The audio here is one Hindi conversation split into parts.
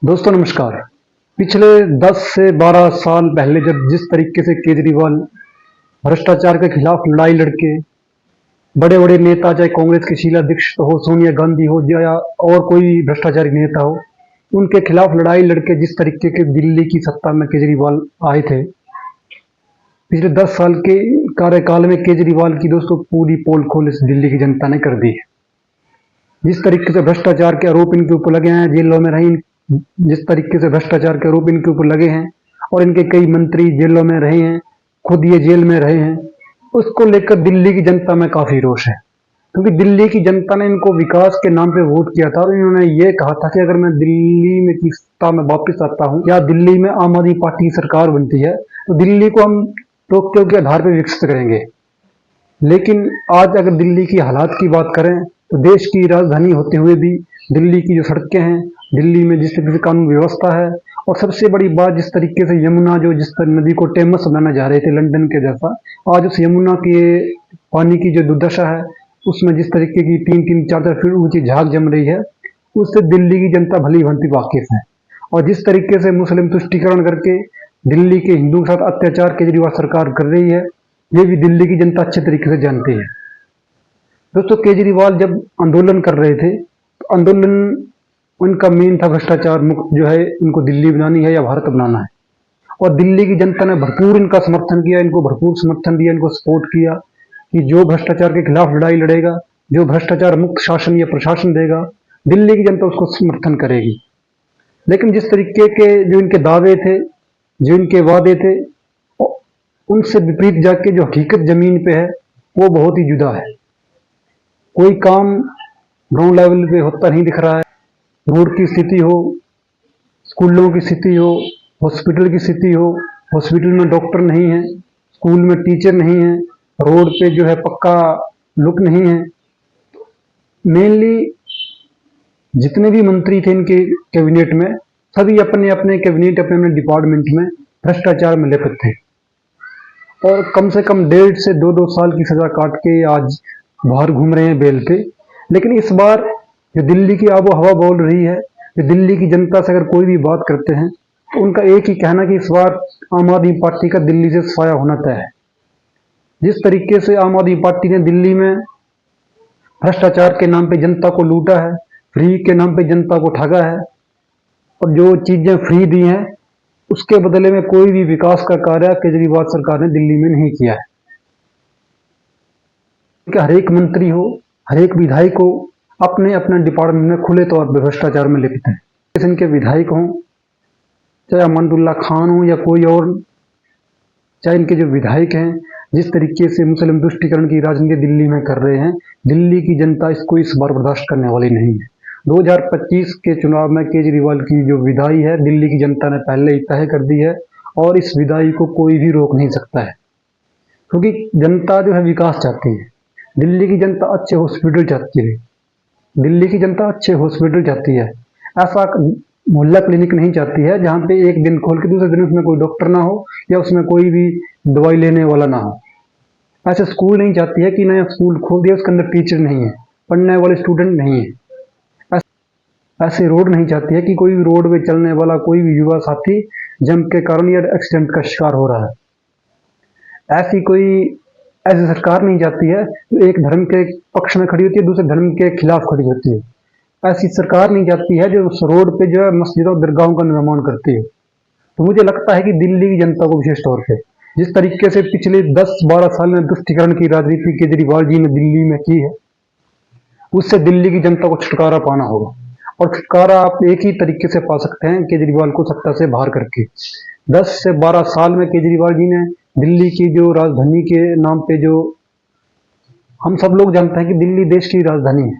दोस्तों नमस्कार। पिछले 10 से 12 साल पहले जब जिस तरीके से केजरीवाल भ्रष्टाचार के खिलाफ लड़ाई लड़के बड़े बड़े नेता, चाहे कांग्रेस की शीला दीक्षित हो, सोनिया गांधी हो या और कोई भ्रष्टाचारी नेता हो, उनके खिलाफ लड़ाई लड़के जिस तरीके के दिल्ली की सत्ता में केजरीवाल आए थे, पिछले 10 साल के कार्यकाल में केजरीवाल की दोस्तों पूरी पोल खोल इस दिल्ली की जनता ने कर दी है। जिस तरीके से भ्रष्टाचार के आरोप इनके ऊपर लगे हैं, जेलों में रही, जिस तरीके से भ्रष्टाचार के आरोप इनके ऊपर लगे हैं और इनके कई मंत्री जेलों में रहे हैं, खुद ये जेल में रहे हैं, उसको लेकर दिल्ली की जनता में काफी रोष है। क्योंकि दिल्ली की जनता ने इनको विकास के नाम पे वोट किया था और इन्होंने ये कहा था कि अगर मैं दिल्ली में की सत्ता में वापस आता हूँ या दिल्ली में आम आदमी पार्टी की सरकार बनती है तो दिल्ली को हम टोक्यो के आधार पर विकसित करेंगे। लेकिन आज अगर दिल्ली की हालात की बात करें तो देश की राजधानी होते हुए भी दिल्ली की जो सड़कें हैं, दिल्ली में जिस तरीके से कानून व्यवस्था है, और सबसे बड़ी बात जिस तरीके से यमुना जो जिस नदी को टेमस बनाना जा रहे थे लंदन के जैसा, आज उस यमुना के पानी की जो दुर्दशा है उसमें जिस तरीके की 3-3, 4-4 फीट ऊंची झाग जम रही है, उससे दिल्ली की जनता भली भांति वाकिफ है। और जिस तरीके से मुस्लिम तुष्टीकरण करके दिल्ली के हिंदुओं के साथ अत्याचार केजरीवाल सरकार कर रही है, ये भी दिल्ली की जनता अच्छे तरीके से जानती है। दोस्तों केजरीवाल जब आंदोलन कर रहे थे तो आंदोलन उनका मेन था भ्रष्टाचार मुक्त जो है इनको दिल्ली बनानी है या भारत बनाना है, और दिल्ली की जनता ने भरपूर इनका समर्थन किया, इनको भरपूर समर्थन दिया, इनको सपोर्ट किया कि जो भ्रष्टाचार के खिलाफ लड़ाई लड़ेगा, जो भ्रष्टाचार मुक्त शासन या प्रशासन देगा, दिल्ली की जनता उसको समर्थन करेगी। लेकिन जिस तरीके के जो इनके दावे थे, जो इनके वादे थे, उनसे विपरीत जाके जो हकीकत जमीन पे है वो बहुत ही जुदा है। कोई काम ग्राउंड लेवल पे होता नहीं दिख रहा है। रोड की स्थिति हो, स्कूलों की स्थिति हो, हॉस्पिटल की स्थिति हो, हॉस्पिटल में डॉक्टर नहीं है, स्कूल में टीचर नहीं है, रोड पे जो है पक्का लुक नहीं है। मेनली जितने भी मंत्री थे इनके कैबिनेट में, सभी अपने अपने कैबिनेट अपने अपने डिपार्टमेंट में भ्रष्टाचार में लिप्त थे और कम से कम 1.5 से 2-2 साल की सजा काट के आज बाहर घूम रहे हैं बेल पे। लेकिन इस बार जो दिल्ली की आबो हवा बोल रही है, जो दिल्ली की जनता से अगर कोई भी बात करते हैं तो उनका एक ही कहना कि इस बार आम आदमी पार्टी का दिल्ली से सफाया होना तय है। जिस तरीके से आम आदमी पार्टी ने दिल्ली में भ्रष्टाचार के नाम पे जनता को लूटा है, फ्री के नाम पे जनता को ठगा है, और जो चीजें फ्री दी हैं उसके बदले में कोई भी विकास का कार्य केजरीवाल सरकार ने दिल्ली में नहीं किया है। हर एक मंत्री हो, हर एक विधायक हो, अपने अपने डिपार्टमेंट में खुले तौर पर भ्रष्टाचार में लिप्त हैं। इनके विधायक हों, चाहे अमनदुल्ला खान हो या कोई और, चाहे इनके जो विधायक हैं, जिस तरीके से मुस्लिम तुष्टीकरण की राजनीति दिल्ली में कर रहे हैं, दिल्ली की जनता इसको इस बार बर्दाश्त करने वाली नहीं है। 2025 के चुनाव में केजरीवाल की जो विदाई है दिल्ली की जनता ने पहले ही तय कर दी है और इस विदाई को कोई भी रोक नहीं सकता है, क्योंकि जनता जो है विकास चाहती है। दिल्ली की जनता अच्छे हॉस्पिटल चाहती है, दिल्ली की जनता अच्छे हॉस्पिटल चाहती है। ऐसा मोहल्ला क्लिनिक नहीं चाहती है जहाँ पे एक दिन खोल के दूसरे दिन उसमें कोई डॉक्टर ना हो या उसमें कोई भी दवाई लेने वाला ना हो। ऐसे स्कूल नहीं चाहती है कि नया स्कूल खोल दिया उसके अंदर टीचर नहीं है, पढ़ने वाले स्टूडेंट नहीं है। ऐसे रोड नहीं चाहती है कि कोई भी रोड पे चलने वाला कोई भी युवा साथी जंप के कारण या एक्सीडेंट का शिकार हो रहा है। ऐसी सरकार नहीं चाहती है जो एक धर्म के पक्ष में खड़ी होती है, दूसरे धर्म के खिलाफ खड़ी होती है। ऐसी सरकार नहीं चाहती है जो उस रोड पे जो है मस्जिदों दरगाहों का निर्माण करती है। तो मुझे लगता है कि दिल्ली की जनता को विशेष तौर पे जिस तरीके से पिछले 10-12 साल में तुष्टीकरण की राजनीति केजरीवाल जी ने दिल्ली में की है, उससे दिल्ली की जनता को छुटकारा पाना होगा। और छुटकारा आप एक ही तरीके से पा सकते हैं, केजरीवाल को सत्ता से बाहर करके। 10 से 12 साल में केजरीवाल जी ने दिल्ली की जो राजधानी के नाम पे, जो हम सब लोग जानते हैं कि दिल्ली देश की राजधानी है,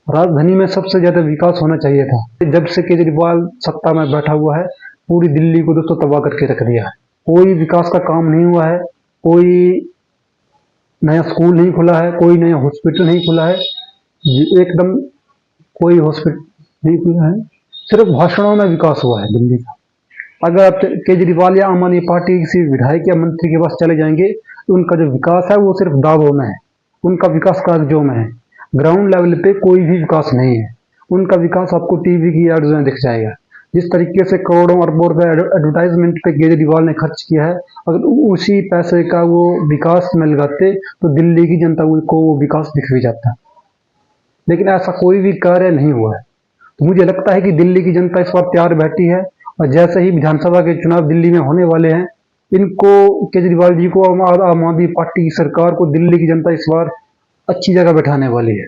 राजधानी में सबसे ज्यादा विकास होना चाहिए था। जब से केजरीवाल सत्ता में बैठा हुआ है पूरी दिल्ली को दोस्तों तबाह करके रख दिया है। कोई विकास का काम नहीं हुआ है, कोई नया स्कूल नहीं खुला है, कोई नया हॉस्पिटल नहीं खुला है, एकदम कोई हॉस्पिटल नहीं खुला है, सिर्फ भाषणों में विकास हुआ है दिल्ली का। अगर आप केजरीवाल या आम आदमी पार्टी किसी विधायक या मंत्री के पास चले जाएंगे तो उनका जो विकास है वो सिर्फ दावों में है, उनका विकास कागजों में है, ग्राउंड लेवल पे कोई भी विकास नहीं है। उनका विकास आपको टीवी की एड्स में दिख जाएगा। जिस तरीके से करोड़ों अरबों रुपए एडवर्टाइजमेंट पे केजरीवाल ने खर्च किया है, अगर उसी पैसे का वो विकास में लगाते तो दिल्ली की जनता को वो विकास दिख भी जाता। लेकिन ऐसा कोई भी कार्य नहीं हुआ है। तो मुझे लगता है कि दिल्ली की जनता इस बार तैयार बैठी है, और जैसे ही विधानसभा के चुनाव दिल्ली में होने वाले हैं, इनको, केजरीवाल जी को, आम आदमी पार्टी की सरकार को दिल्ली की जनता इस बार अच्छी जगह बैठाने वाली है,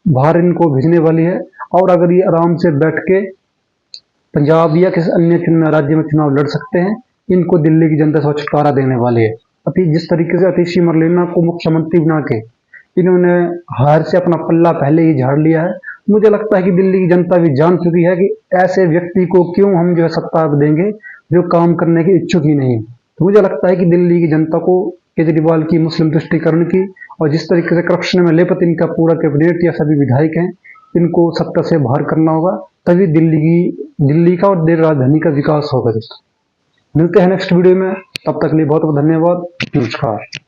बाहर इनको भेजने वाली है। और अगर ये आराम से बैठ के पंजाब या किसी अन्य राज्य में चुनाव लड़ सकते हैं, इनको दिल्ली की जनता से छुटकारा देने वाली है। अभी जिस तरीके से अतिशी मरलेना को मुख्यमंत्री बना के इन्होंने हार से अपना पल्ला पहले ही झाड़ लिया है, मुझे लगता है कि दिल्ली की जनता भी जान चुकी है कि ऐसे व्यक्ति को क्यों हम जो है सत्ता देंगे जो काम करने के इच्छुक ही नहीं। तो मुझे लगता है कि दिल्ली की जनता को केजरीवाल की मुस्लिम तुष्टीकरण की और जिस तरीके से करप्शन में लेपत इनका पूरा कैबिनेट या सभी विधायक हैं, इनको सत्ता से बाहर करना होगा, तभी दिल्ली का और देश राजधानी का विकास होगा दोस्तों। मिलते हैं नेक्स्ट वीडियो में, तब तक के लिए बहुत बहुत धन्यवाद, नमस्कार।